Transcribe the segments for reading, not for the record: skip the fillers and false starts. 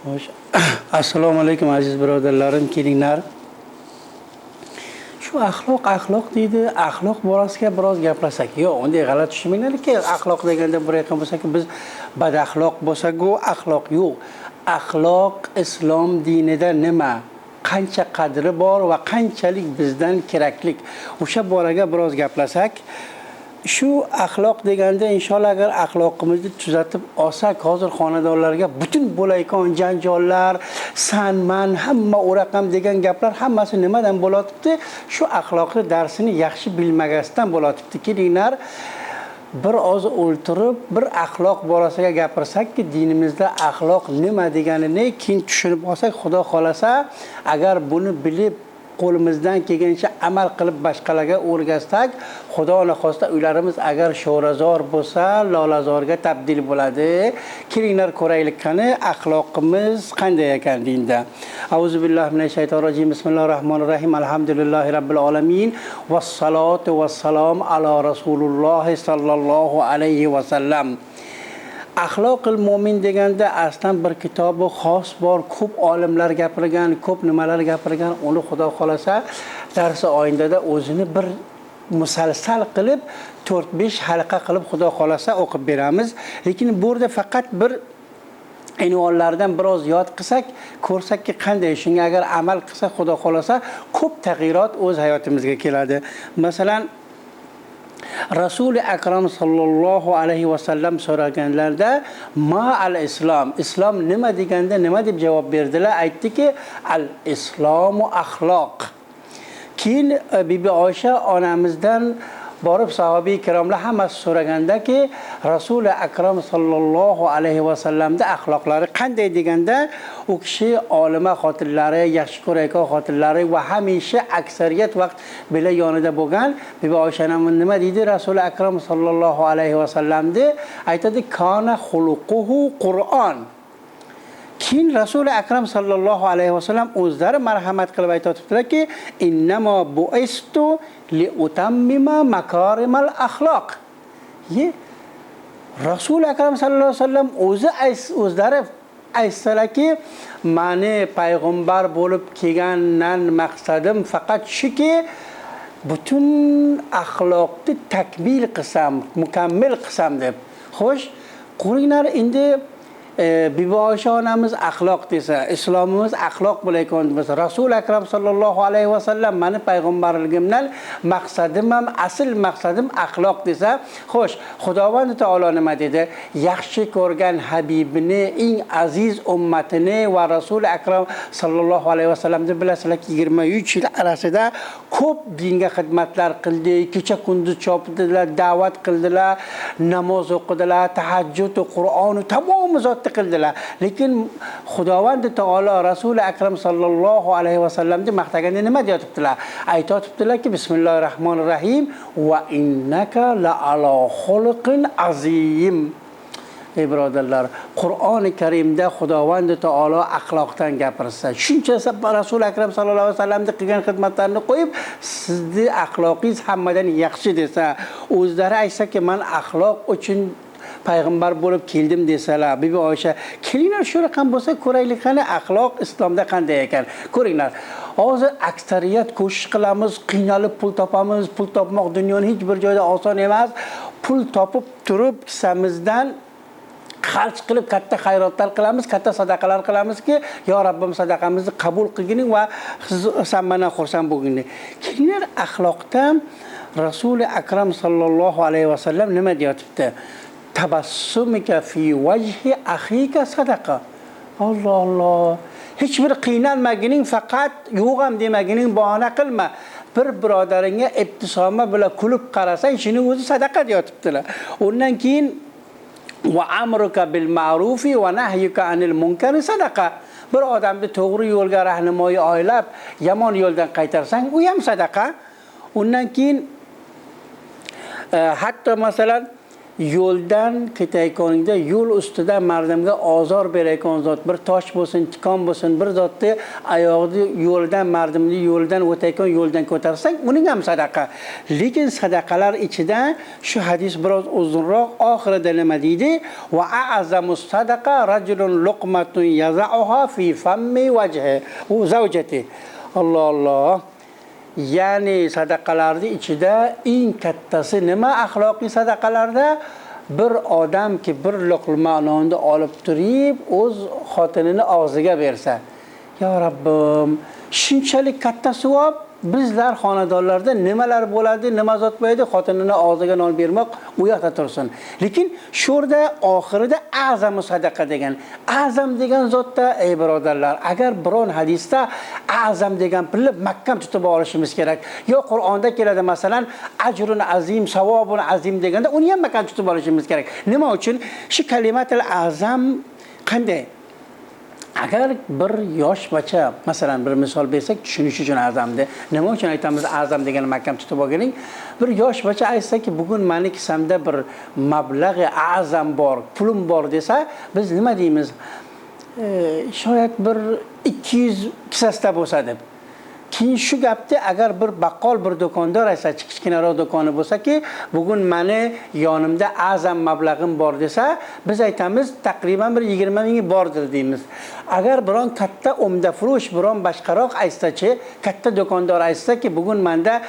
Xo'sh. Assalomu alaykum aziz birodarlarim, kelinglar. Shu axloq deydi. Axloq borasiga biroz gapirsak. Yo'q, unday g'alati tushunmanglarki, axloq deganda bir raqam bo'lsa-ki, biz badaxloq bo'lsak-ku, axloq yo'q. Axloq islom dinida nima? Qancha qadri bor va qanchalik bizdan keraklik. O'sha boraga biroz gaplasak, shu axloq deganda inshaalloh agar axloqimizni tuzatib olsak, hozir xonadonlarga butun bo'layotgan janjollar, sanman, hamma o'raqam degan gaplar hammasi nimadan bo'layotibdi? Shu axloqli darsini yaxshi bilmagasdan bo'layotibdi. Kelinglar, bir oz o'ltirib, bir axloq borasiga gapirsakki, dinimizda axloq nima deganini keyin tushunib olsak, Xudo xolasa, agar buni bilib qo'limizdan kelgancha amal qilib boshqalarga o'rgatsak, Xudo xohlasa uylarimiz agar sho'razor bo'lsa, lolazorga tabdil bo'ladi. Kelinglar ko'raylik qani axloqimiz qanday ekan dinda. Auzu billahi minash shaytonir rojim. Bismillahir rohmanir rohim. Alhamdulillahi robbil alamin. Vassalatu vassalam ala rasululloh sallallohu alayhi va sallam. Axloqul mo'min deganda aslan bir kitobi xos bor, ko'p olimlar gapirgan, ko'p nimalar gapirgan. Uni Xudo xolasa darsi oyindada o'zini bir musalsal qilib 4-5 halqa qilib Xudo xolasa o'qib beramiz. Lekin bu yerda faqat bir unvonlardan biroz yod qilsak, ko'rsakki qanday, shunga agar amal qilsak Xudo xolasa ko'p tag'yirot o'z hayotimizga keladi. Masalan, Rasuli akram sallallohu alayhi va sallam so'raganlarda ma al-islom, islom nima deganda nima deb javob berdilar? Aytdiki, al-islomu axloq. Keyin Bibi Oysha onamizdan borib sahobiy kiromlar hammasi so'ragandaki, Rasuli akram sallallohu alayhi va sallamda axloqlari qanday deganda, u kishi olima xotinlari, yaxshi ko'rayotgan xotinlari va hamisha aksariyat vaqt bila yonida bo'lgan. Bibi Oysha onamiz nima deydi? Rasuli akram sallallohu alayhi va sallamda aytadi, kana xuluquhu Qur'on. Keyin Rasuli akram sallallohu alayhi va sallam o'zlari marhamat qilib aytibdilarki, innama bu'istu li utammima makarimal axloq. Rasuli akram sallallohu alayhi va sallam o'zlari aytsalarki, meni payg'ambar bo'lib kelgandan maqsadim faqat shuki, butun axloqni takmil qilsam, mukammil qilsam deb. Xo'sh, qo'ringlar endi Bibi Oysha onamiz axloq desa, islomimiz axloq bo'layotgan bo'lsa, Rasul akram sallallohu alayhi va sallam meni payg'ambarligimdan maqsadim ham, asl maqsadim axloq desa, xo'sh, Xudovand taolo nima dedi? Yaxshi ko'rgan habibini, eng aziz ummatini va Rasul akram sallallohu alayhi va sallamni bilasizlarki, 23 yil orasida ko'p dinga xizmatlar qildi, kecha kunduz chopdilar, da'vat qildilar, namoz o'qidilar, tahajjud, Qur'on tamom qildilar. Lekin Xudovand taolo Rasuli akram sallallohu alayhi va sallamni maqtaganda nima deyotibdilar? Aytibdilarki, bismillahir rohmanir rohim va innaka la ala xuluqin azim. Ey birodarlar, Qur'oni Karimda Xudovand taolo axloqdan gapirsa, shunchasi Rasul akram sallallohu alayhi va sallamni qilgan xizmatlarini qo'yib, sizni axloqingiz hammadan yaxshi desa, o'zlari aytsaki, men axloq uchun payg'ambar bo'lib keldim desalar, Bibi Oysha, kelinglar shu raqam bo'lsa ko'raylik qani axloq islomda qanday ekan. Ko'ringlar. Hozir aksariyat ko'shish qilamiz, qiynalib pul topamiz, pul topmoq dunyoning hech bir joyda oson emas. Pul topib turib kisamizdan xarj qilib katta xayrotlar qilamiz, katta sadaqalar qilamizki, yo Rabbim sadaqamizni qabul qilgin va sen mendan xursand bo'lgin. Kelinglar axloqda Rasuli akram sallallohu alayhi va sallam nima deyotibdi? Tabassumika fi wajhi akhika sadaqa. Alloh Alloh. Hech bir qiynalmagining, faqat yo'q ham demagining bahona qilma. Bir birodaringga ibtisoma bilan kulib qarasang, shuni o'zi sadaqa deyotibdilar. Undan keyin va amruka bil ma'rufi va nahyuka anil munkari sadaqa. Bir odamni to'g'ri yo'lga rahnimoyi oylab, yomon yo'ldan qaytarsang, u ham sadaqa. Undan keyin hatto masalan yo'ldan ketayotganingda yo'l ustida mardimga ozor berayotgan zot, bir tosh bo'lsin, tikon bo'lsin, bir zotni oyog'ini yo'ldan mardimni yo'ldan o'tayotgan yo'ldan ko'tarsang, uning ham sadaqa. Lekin sadaqalar ichida shu hadis biroz uzunroq, oxirida nima deydi? Va a'zamus sadaqa rajulun luqmatun yaza'uha fi fammi wajhi u zawjati. Alloh Alloh. Ya'ni sadaqalarning ichida eng kattasi nima? Axloqiy sadaqalarda bir odamki bir luqma nonni olib turib o'z xotinini og'ziga bersa, yo Rabbim, shunchalik katta savob bizlar xonadonlarda nimalar bo'ladi, nima zot bo'ladi, xotinini og'ziga non bermoq u yoqda tursin. Lekin sho'rda oxirida a'zamu sadaqa degan. A'zam degan zotda, ey birodarlar, agar biron hadisda a'zam degan pulni mahkam tutib olishimiz kerak. Yo Qur'onda keladi masalan ajrun azim, savobun azim deganda uni ham mahkam tutib olishimiz kerak. Nima uchun? Shu kalimatul a'zam qanday? Agar bir yosh bacha, masalan bir misol bersak, tushunish uchun azamdi. Nima uchun aytamiz azam degan mahkam tutib olganing? Bir yosh bacha aytsa-ki, bugun meni kisamda bir mablag'i azam bor, pulim bor desa, biz nima deymiz? Shoyat bir 200 kisasida bo'lsa deb. Keyin shu gapni agar bir baqqol, bir do'kondor aytsa, kichkinaroq do'koni bo'lsa-ki, bugun meni yonimda azam mablag'im bor desa, biz aytamiz taqriban bir 20 ming bordir deymiz. Agar biron katta umdafurush, biron boshqaroq aytsa-chi, katta do'kondor aytsa-ki, bugun menda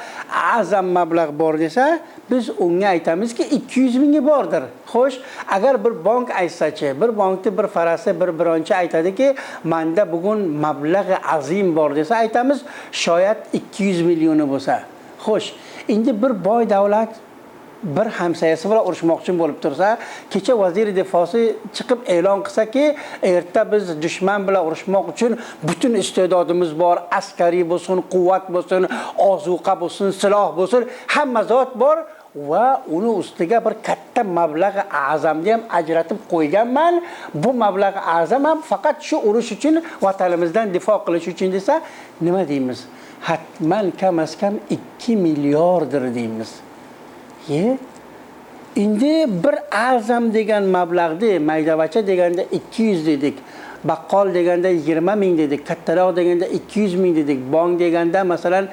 azam mablag' bor desa, biz unga aytamizki 200 ming bordir. Xo'sh, agar bir bank aytsa-chi, bir bankni bir farasi, bir bironchi aytadiki, menda bugun mablag' azim bor desa, aytamiz shoyat 200 millioni bo'lsa. Xo'sh, endi bir boy davlat bir hamsayasi bilan urushmoqchi bo'lib tursa, kecha vazir difosi chiqib e'lon qilsa-ki, erta biz dushman bilan urushmoq uchun butun iste'dodimiz bor, askariy bo'lsin, quvvat bo'lsin, ozuqa bo'lsin, siloh bo'lsin, hamma zot bor va uni ustiga bir katta mablag' azamni ham ajratib qo'yganman. Bu mablag' azam ham faqat shu urush uchun, vatanimizdan difo qilish uchun desa, nima deymiz? Hatman kam az kam 2 milliarddir deymiz. Endi bir azam degan mablag'ni maydavacha deganda 200 dedik, baqqol deganda 20 ming dedik, kattaroq deganda 200 ming dedik, bank deganda masalan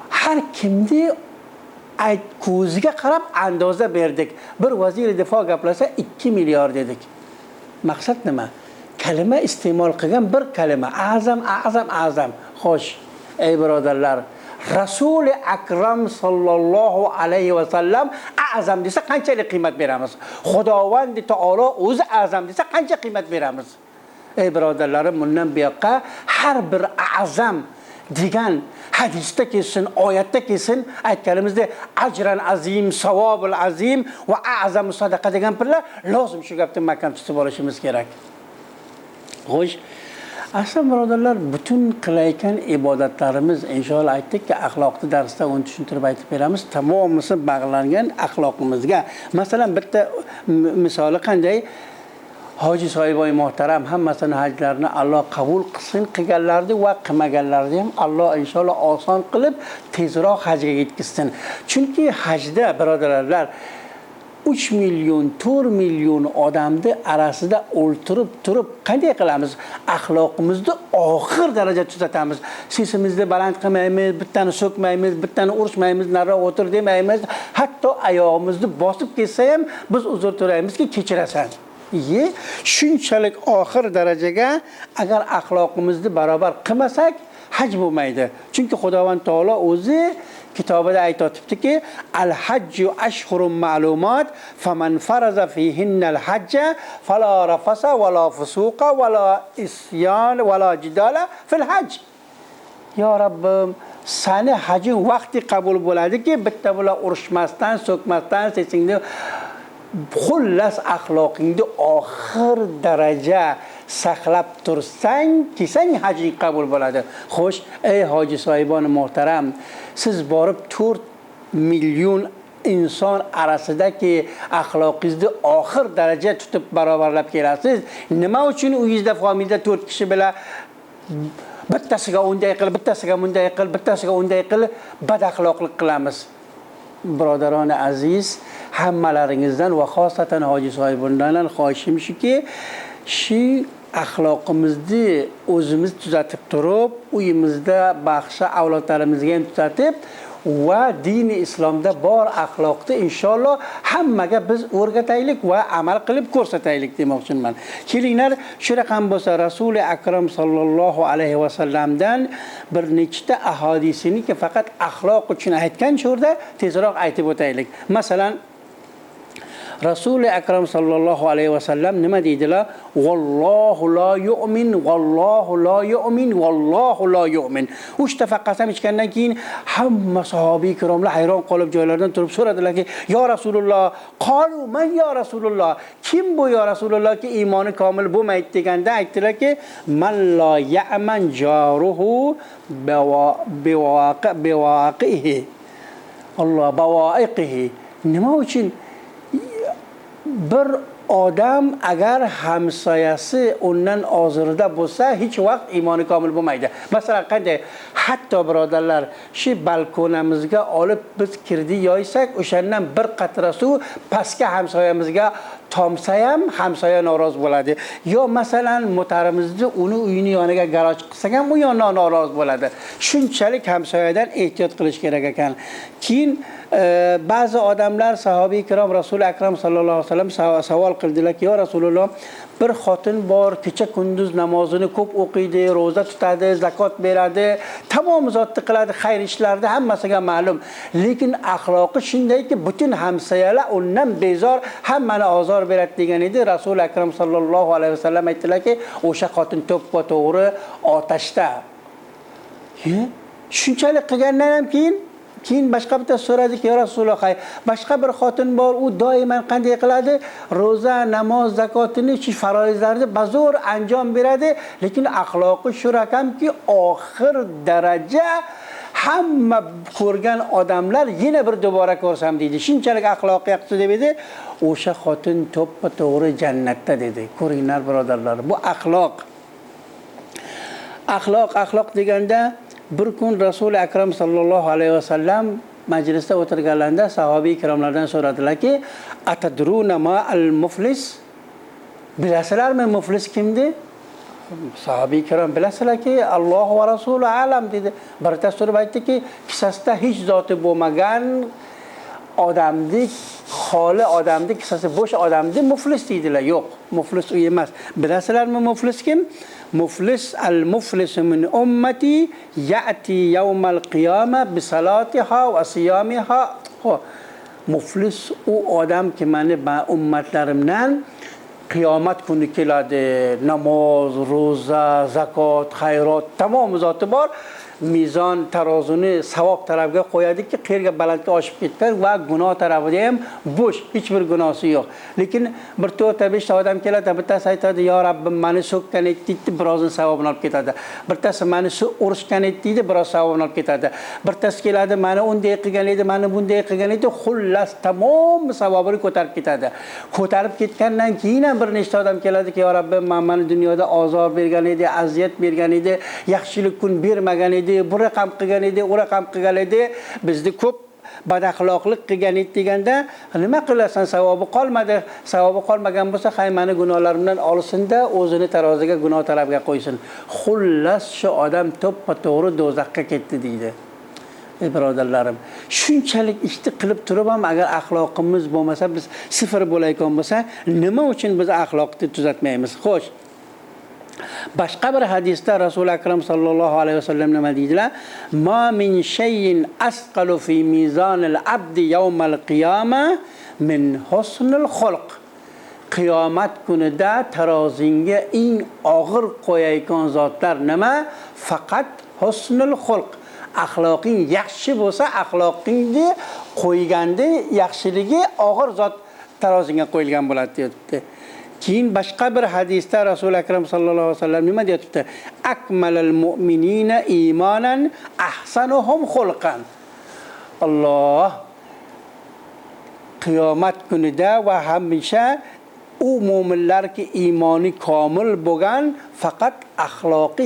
har kimni ko'ziga qarab andoza berdik. Bir vazir difo gaplasa 2 milliard dedik. Maqsad nima? Kalima iste'mol qilgan bir kalima azam azam azam. Xo'sh, ey birodarlar, Rasuli Akram sallallohu alayhi va sallam azam desa qanchalik qiymat beramiz? Xudovand taolo o'zi azam desa qancha qiymat beramiz? Ey birodarlarim, bundan buyoqqa har bir azam degan hadisda kelsin, oyatda kelsin, aytganimizda ajran azim, savobul azim va a'zamu sadaqa degan pullar lozim shu gapni mahkam tutib olishimiz kerak. Xo'sh, asl birodarlar, butun qilayotgan ibodatlarimiz, inshaalloh aytdikki, axloqni darsda uni tushuntirib aytib beramiz, tamomisi bog'langan axloqimizga. Masalan, bitta misoli qanday? Hoji Sohiboy muhtaram hammasini hajlarni Alloh qabul qilsin, qilganlarni va qilmaganlarni ham Alloh inshaalloh oson qilib tezroq hajga yetkazsin. Chunki hajda birodarlar 3 million, 4 million odamni arasida o'ltirib turib qanday qilamiz? Axloqimizni oxir daraja tuzatamiz. Sesimizni baland qilmaymiz, bittani so'kmaymiz, bittani urishmaymiz, nariroq o'tir demaymiz. Hatto oyog'imizni bosib ketsa ham biz uzr so'raymizki, kechirasan. Shunchalik oxir darajaga agar axloqimizni barobar qilmasak, haj bo'lmaydi. Chunki Xudovand taolo o'zi kitobida aytibdiki, al-hajju ashhurun ma'lumat, faman faraza fihinna al-hajja fala rafasa wala fusuqa wala isyan wala jidala fil hajj. Ya Rabbim, sani hajing vaqti qabul bo'ladiki, bitta bilan urushmasdan, so'kmasdan, sesingni xullas axloqingni oxir daraja saqlab tursang, kesang hajing qabul bo'ladi. Xo'sh, ey hoji sohiboni muhtaram, siz borib 4 million inson arasidagi axloqingizni oxir daraja tutib barobarlab kelasiz. Nima uchun uyingizda familiyada 4 kishi bilan bittasiga unday qil, bittasiga bunday qil, bittasiga unday qil, bad axloqlik qilamiz? birodaron aziz hammalaringizdan va xosatan hoji sohibundan xohishim shuki, shu axloqimizni o'zimiz tuzatib turib, uyimizda baxsha avlodlarimizga ham tuzatib va dini islomda bor axloqni inshaalloh hammaga biz o'rgataylik va amal qilib ko'rsataylik demoqchiman. Kelinglar, shu raqam bo'lsa Rasuli akram sallallohu alayhi va sallamdan bir nechta ahadisini ki faqat axloq uchun aytgan cho'rda tezroq aytib o'taylik. Masalan, Rasuli akram sallallohu alayhi va sallam nima deydilar? Vallohu la yu'min, vallohu la yu'min, vallohu la yu'min. 3 defa qasam ichgandan keyin hamma sahobiy kiromlar hayron qolib joylaridan turib so'radilarki, "Ya Rasululloh, qalu man ya Rasululloh? Kim bu ya Rasululloh ki iymoni komil bo'lmaydi?" deganda aytdilarki, "Man la ya'man jaruhu biwaqihi." Alloh bawaqihi. Nima uchun bir odam agar hamsoyasi undan ozirda bo'lsa hech vaqt iymoni komil bo'lmaydi. Masalan, qanday? Hatto birodarlar, shu balkonimizga olib biz kirdi yoysak, o'shandan bir qatra suv pastga hamsoyamizga tomsa ham hamsoya norozi bo'ladi. Yo masalan, motorimizni uni uyini yoniga garaj qilsak ham u yondan norozi bo'ladi. Shunchalik hamsoyadan ehtiyot qilish kerak ekan. Keyin ba'zi odamlar sahobiy kirom Rasul akram sallallohu alayhi vasallam savol qildilar-ki, "Ya Rasululloh, bir xotin bor, kecha kunduz namozini ko'p o'qiydi, roza tutadi, zakot beradi, tamom zotni qiladi, xayr ishlarda hammasiga ma'lum. Lekin axloqi shundayki, butun hamsoyalar undan bezor, hammani ozor beradi" degan edi. Rasul akram sallallohu alayhi vasallam aytdilarki, "O'sha xotin to'ppa to'g'ri otashda." Shunchalik qilgandan ham keyin boshqa bitta so'radiki, "Ya Rasululloh, boshqa bir xotin bor, u doiman qanday qiladi? Roza, namoz, zakotini, faroizlarni bazo'r anjom beradi, lekin axloqi shu raqamki, oxir daraja hamma ko'rgan odamlar yana bir dubora ko'rsam" deydi. Shunchalik axloqi yaxshi deb edi. O'sha xotin to'ppa to'g'ri jannatda dedi. Ko'ringlar birodarlar, bu axloq. Axloq deganda bir kun Rasuli akram sallallohu alayhi vasallam majlisda o'tirganlarida sahobiy kiromlardan so'radilarki, "Atadruna ma al-muflis?" Bilasizlarmi muflis kimdi? Sahobiy kirom bilasizlarki, Alloh va Rasuli alam dedi. Birta so'rab aytdiki, kissasida hech zoti bo'lmagan odamni, xoli odamni, kissasi bo'sh odamni muflis deydilar. Yo'q, muflis u emas. Bilasizlarmi muflis kim? Muflis al-muflis min ummati ya'ti yawmal qiyamah bi salatiha va siyamiha. Muflis u odam ki meni ummatlarimdan qiyomat kuni keladi, namoz, roza, zakot, xayrot tamom zoti bor. Mizon tarozini savob tarafga qo'yadiki, qayerga balandga oshib ketgan va gunoh tarafida ham bo'sh, hech bir gunohi yo'q. Lekin bir 4-5 odam keladi, bittasi aytadi, "Ya Rabbim, meni so'kkan edi", birozini savobini olib ketadi. Bittasi meni urishgan edi, biroz savobini olib ketadi. Bittasi keladi, "Meni unday qilgan edi, meni bunday qilgan edi", xullas tamom savobini ko'tarib ketadi. Ko'tarib ketgandan keyin ham bir nechta odam keladiki, "Ya Rabbim, meni dunyoda azor bergan edi, aziyat bergan edi, yaxshilik kun bermagan edi, bu raqam qilgan edi, u raqam qilgan edi, bizni ko'p badaxloqlik qilgan edi" deganda, "Nima qilasan, savobi qolmadi. Savobi qolmagan bo'lsa, meni gunohlarimdan olsin-da, o'zini taroziga gunoh tarafga qo'ysin." Xullas shu odam to'ppa to'g'ri do'zaxga ketdi deydi. Birodarlarim, shunchalik ishni qilib turib ham agar axloqimiz bo'lmasa, biz sifir bo'layotgan bo'lsa, nima uchun biz axloqni tuzatmaymiz? Xo'sh, boshqa bir hadisda Rasul akram sallallohu alayhi vasallam nima deydilar? "Ma min shay'in asqalu fi mizanil abdi yawmal qiyama min husnil xulq." Qiyomat kunida tarozinga eng og'ir qo'yayotgan zotlar nima? Faqat husnul xulq. Axloqing yaxshi bo'lsa, axloqingni qo'yganda yaxshiligi og'ir zot tarozinga qo'yilgan bo'ladi deyapti. Keyin boshqa bir hadisda Rasul akram sallallohu alayhi vasallam nima deyapti? "Akmalul mu'minina imanan ahsanuhum xulqan." Alloh qiyomat kunida va hamisha u mu'minlarki iymoni komil bo'lgan, faqat axloqi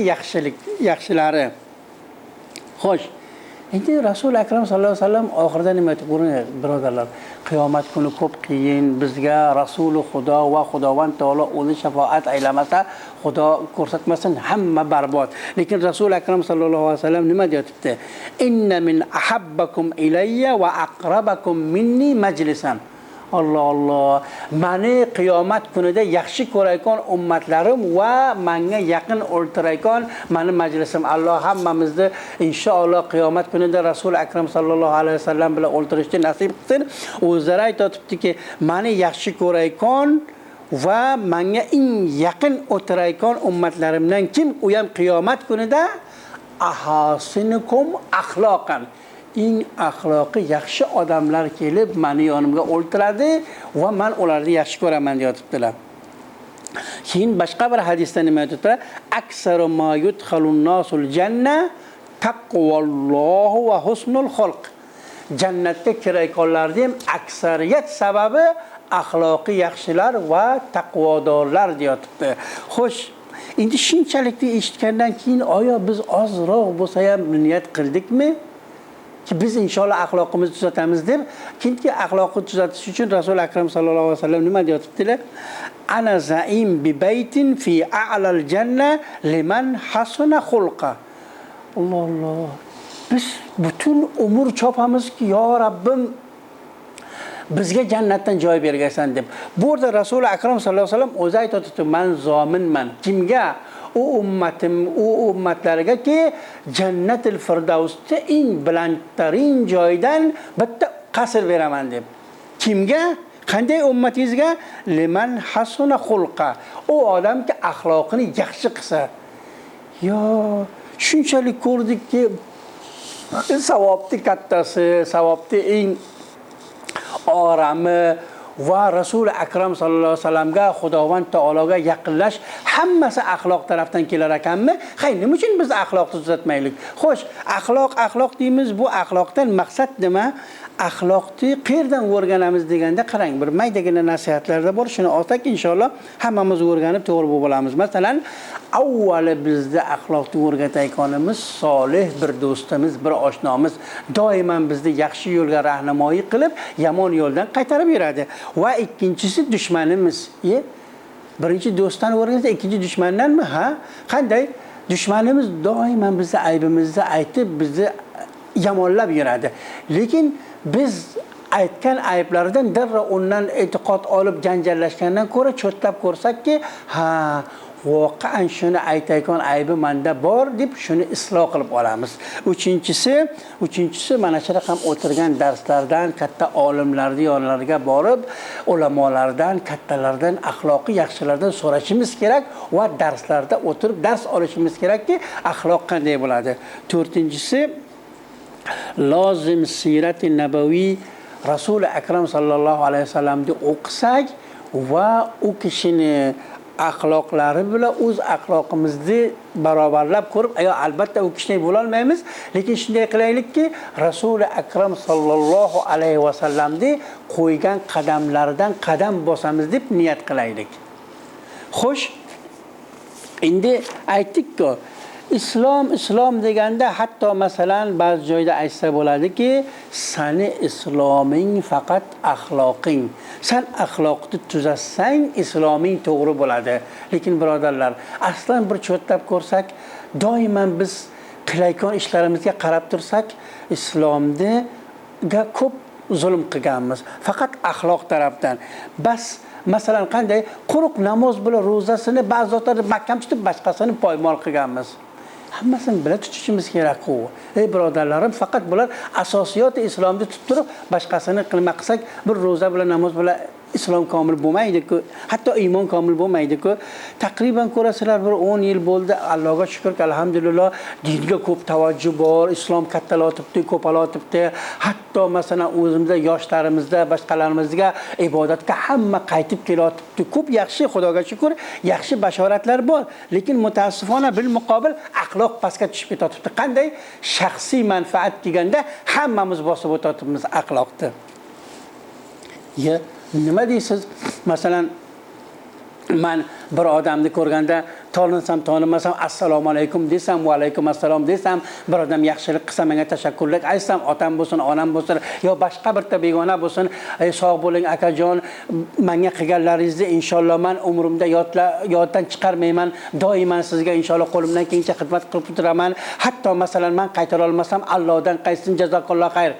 yaxshilari. Xo'sh, endi Rasul akram sallallohu alayhi vasallam oxirida nima aytib ko'ring birodarlar, qiyomat kuni ko'p qiyin, bizga Rasuli Xudo va Xudovand taolo o'zi shafoat aylamasa, Xudo ko'rsatmasin hamma barbod. Lekin Rasul akram sallallohu alayhi vasallam nima deyapti? Inna min ahabbakum ilayya va aqrabakum minni majlisan. Allah Allah. Meni qiyomat kunida yaxshi ko'rayotgan ummatlarim va menga yaqin o'ltirayotgan meni majlisim. Alloh hammamizni inshaalloh qiyomat kunida Rasul akram sallallohu alayhi vasallam bilan o'ltirishni nasib qilsin. O'zlari aytibdiki, meni yaxshi ko'rayotgan va menga eng yaqin o'tirayotgan ummatlarimdan kim? U ham qiyomat kunida ahasinukum axloqan. Eng axloqi yaxshi odamlar kelib meni yonimga o'ltiradi va men ularni yaxshi ko'raman deyotibdilar. Keyin boshqa bir hadisda nima aytibdi? Aksaru ma yudkhalun nasul janna taqvallohu va husnul xulq. Jannatga kirayotganlarning aksariyat sababi axloqi yaxshilar va taqvodorlar deyotibdi. Xo'sh, endi shunchalikni eshitgandan keyin oyo biz ozroq bo'lsa ham niyat qildikmi? Ki biz inshaalloh axloqimizni tuzatamiz deb, kimki axloqni tuzatish uchun Rasul akram sallallohu alayhi vasallam nima deyotibdilar? Ana zaim bi baytin fi a'lal janna liman hasuna xulqa. Alloh Allah. Biz butun umr chopamizki, yo Rabbim bizga jannatdan joy bergaysan deb. Bu yerda Rasul akram sallallohu alayhi vasallam o'zi aytibdi, men zominman. Kimga? U ummatlariga ki Jannatul Firdavsda eng balandtarin joydan bitta qasr beraman deb. Kimga? Qanday ummatingizga? Liman hasuna xulqa. U odamki axloqini yaxshi qilsa. Yo, shunchalik ko'rdikki savobni kattasi, savobni eng orami va Rasul akram sallallohu alayhi vasallamga Xudovand taologa yaqinlash hammasi axloq tarafdan kelar ekanmi? Hay, nima uchun biz axloqni tuzatmaylik? Xo'sh, axloq deymiz, bu axloqdan maqsad nima? Axloqni qayerdan o'rganamiz deganda qarang, bir maydagina nasihatlarda bor, shuni olsak inshaalloh hammamiz o'rganib to'g'ri bo'lamiz. Masalan, avvalo bizda axloqni o'rgatayotganimiz solih bir do'stimiz, bir oshnomiz doimo bizni yaxshi yo'lga rahnamoyi qilib, yomon yo'ldan qaytarib beradi. Va ikkinchisi dushmanimiz. Birinchi do'stdan o'rgansa, ikkinchi dushmandanmi? Ha? Qanday? Dushmanimiz doimo bizni aybimizni aytib, bizni yomonlab yuradi. Lekin biz aytgan ayblaridan darrov undan e'tiqod olib janjallashgandan ko'ra cho'tlab ko'rsakki, ha, voqean shuni aytayotgan aybi menda bor deb shuni isloh qilib olamiz. Uchinchisi mana shu raqam o'tirgan darslardan, katta olimlarning yonlariga borib, ulamolardan, kattalardan, axloqiy yaxshilardan so'rashimiz kerak va darslarda o'tirib dars olishimiz kerakki, axloq qanday bo'ladi. To'rtinchisi, lozim sirati nabaviy Rasul akram sallallohu alayhi vasallamni o'qisak va u kishini axloqlari bilan o'z axloqimizni barobarlab ko'rib, albatta u kishiday bo'la olmaymiz, lekin shunday qilaylikki, Rasul akram sallallohu alayhi vasallamni qo'ygan qadamlaridan qadam bosamiz deb niyat qilaylik. Xo'sh, endi aytdik-ku, islom deganda hatto masalan ba'zi joyda aytsa bo'ladiki, sani isloming faqat axloqing. Sen axloqni tuzatsang, isloming to'g'ri bo'ladi. Lekin birodarlar, aslan bir cho'tlab ko'rsak, doimo biz qilayotgan ishlarimizga qarab tursak, islomga ko'p zulm qilganmiz. Faqat axloq tarafdan. Bas masalan qanday quruq namoz bilan ro'zasini ba'zilar mahkam tutib, boshqasini poymol qilganmiz. Hammasini bila tutishimiz kerak-ku. Ey birodarlarim, faqat bular asosiyoti islomni tutib turib, boshqasini qilma qilsak, bir ro'za bilan namoz bilan islom komil bo'lmaydi-ku, hatto iymon komil bo'lmaydi-ku. Taqriban ko'rasizlar, bir 10 yil bo'ldi, Allohga shukrki, alhamdulillah, dinga ko'p tavajjuh bor, islom kattalotibdi, ko'palotibdi. Hatto masalan o'zimizda, yoshlarimizda, boshqalarimizga ibodatga hamma qaytib kelayotibdi. Ko'p yaxshi, Xudoga shukr, yaxshi bashoratlar bor. Lekin mutaassifona bil muqobil axloq pastga tushib ketibdi. Qanday? Shaxsiy manfaat deganda hammamiz bosib o'tibmiz axloqni. Nima deysiz? Masalan, man bir odamni ko'rganda toninsam tonimasam assalomu alaykum desam, va alaykum assalom desam, bir odam yaxshilik qilsa menga tashakkurlar aytsam, otam bo'lsin, onam bo'lsin, yo boshqa birta begona bo'lsin, sog' bo'ling akajon, menga qilganlaringizni inshaalloh men umrimda yoddan chiqarmayman, doimo sizga inshaalloh qo'limdan kelgancha xizmat qilib turaman. Hatto masalan men qaytara olmasam, Allohdan qaytsin, jazakalloh xayr.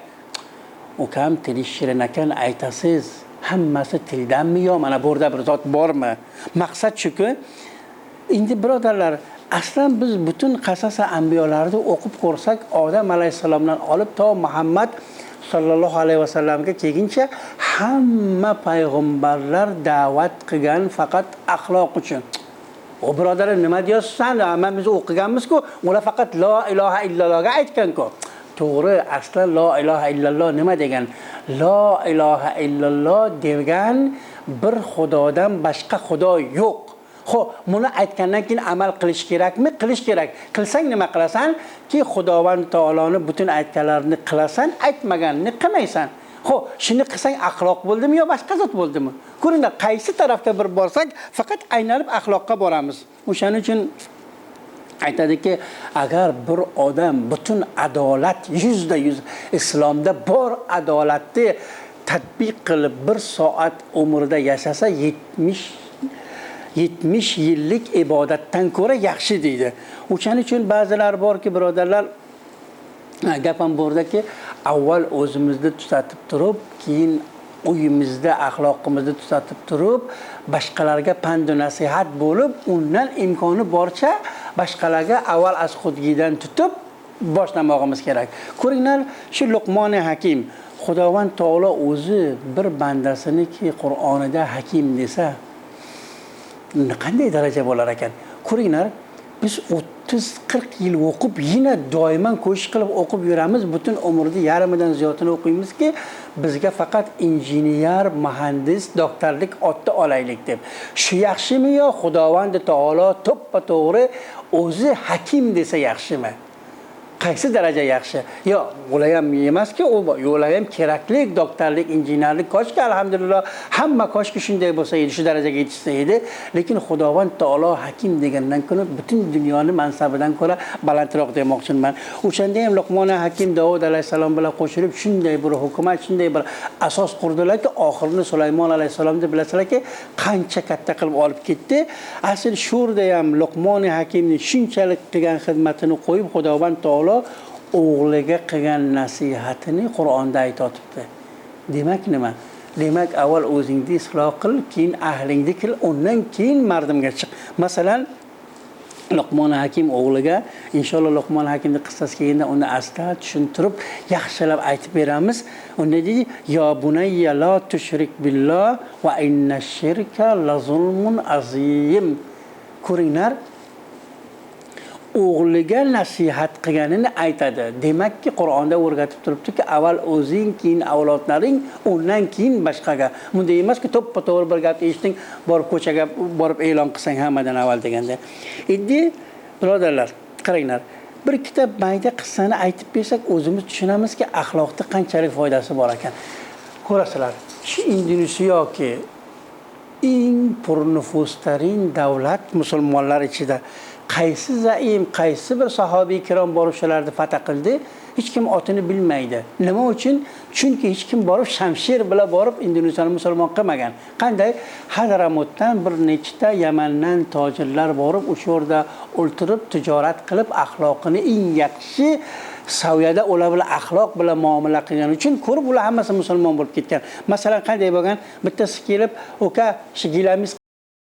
Ukam tili shirin ekan aytasiz. Hammasi tildanmi yo mana bu yerda bir zot bormi? Maqsad shuki, endi birodarlar, aslan biz butun qasas anbiyolarni o'qib ko'rsak, Odam alayhisalomdan olib to Muhammad sallallohu alayhi vasallamga kelguncha hamma payg'ambarlar da'vat qilgan faqat axloq uchun. O birodarlar, nima deyapsan? Hammamiz o'qiganmiz-ku, ular faqat la ilaha illallohga aytgan-ku. To'g'ri, aslan la ilaha illalloh nima degan? La ilaha illalloh degan bir xudodan boshqa xudo yo'q. Xo'p, buni aytgandan keyin amal qilish kerakmi? Qilish kerak. Qilsang nima qilasan? Ki Xudovand taoloni butun aytganlarini qilasan, aytmaganini qilmaysan. Xo'p, shuni qilsang axloq bo'ldimi yo boshqa zot bo'ldimi? Ko'ringlar, qaysi tarafga bir borsak, faqat aylanib axloqqa boramiz. O'shaning uchun aytadiki, agar bir odam butun adolat 100% islomda bor adolatni tatbiq qilib 1 soat umrida yashasa 70 yillik ibodatdan ko'ra yaxshi deydi. O'shaning uchun ba'zilar borki, birodarlar, gapam bordaki, avval o'zimizni tutatib turib, keyin uyimizda axloqimizni tutatib turib, boshqalarga pand nasihat bo'lib, undan imkoni boricha boshqalarga avval az xudgidan tutib boshlamoqimiz kerak. Ko'ringlar, shu Luqmoni Hakim, Xudovand taolo o'zi bir bandasiniki Qur'onida Hakim desa, qanday daraja bo'lar ekan? Ko'ringlar, biz 30-40 yil o'qib, yana doiman ko'shish qilib o'qib yuramiz, butun umrni yarmidan ziyodini o'qiymizki, bizga faqat injener, muhandis, doktorlik otni olaylik deb. Shu yaxshimi yo Xudovand taolo to'ppa-to'g'ri o'zi Hakim desa yaxshimi? Qaysi daraja yaxshi? Yo, ular ham emaski, ular ham kerakli doktorlik, injenerlik, koshki alhamdulillah hamma koshki shunday bo'lsa edi, shu darajaga yetishsa edi, lekin Xudovand taolo Hakim degandan ko'ra butun dunyoni mansabidan ko'ra balandroq demoqchiman. O'shanda ham Luqmon Hakim Davud alayhisalom bilan qo'shilib shunday bir hukumat, shunday bir asos qurdilarki, oxirini Sulaymon alayhisalom deb bilasizlarki, qancha katta qilib olib ketdi. Asl shurda ham Luqmon Hakimning shunchalik qilgan xizmatini qo'yib Xudovand taolo o'g'liga qilgan nasihatini Qur'onda aytibdi. Demak nima? Demak avval o'zingni isloh qil, keyin ahlingni qil, undan keyin mardimga chiq. Masalan, Luqmon Hakim o'g'liga, inshaalloh Luqmon Hakimning qissasi kelganda uni asta tushuntirib, yaxshilab aytib beramiz. Unda deydi: "Ya bunayya la tushrik billah va innash-shirka la zulmun azim." Ko'ringlar, o'g'liga nasihat qilganini aytadi. Demakki, Qur'onda o'rgatib turibdiki, avval o'zing, keyin avlodlaring, undan keyin boshqaga. Bunday emaski, to'ppa-to'g'ri bir gap eshiting, borib ko'chaga borib e'lon qilsang hammadan avval deganda. Endi birodarlar, qaranglar. Bir kitob mayda qissani aytib bersak, o'zimiz tushunamizki, axloqda qanchalik foydasi bor ekan. Ko'rasizlar, shu Indoneziyaga eng purnufustarин davlat musulmonlar ichida qaysi zaim, qaysi bir sahobiy kirom borib shularni fath qildi, hech kim otini bilmaydi. Nima uchun? Chunki hech kim borib shamshir bilan borib Indoneziyani musulmon qilmagan. Qanday? Hadramutdan bir nechta Yamandan tojirlar borib o'sha yerda o'ltirib tijorat qilib axloqini eng yaxshi saviyada ular bilan axloq bilan muomala qilgani uchun ko'rib ular hammasi musulmon bo'lib ketgan. Masalan, qanday bo'lgan? Bittasi kelib, "Oka, shu gilamingiz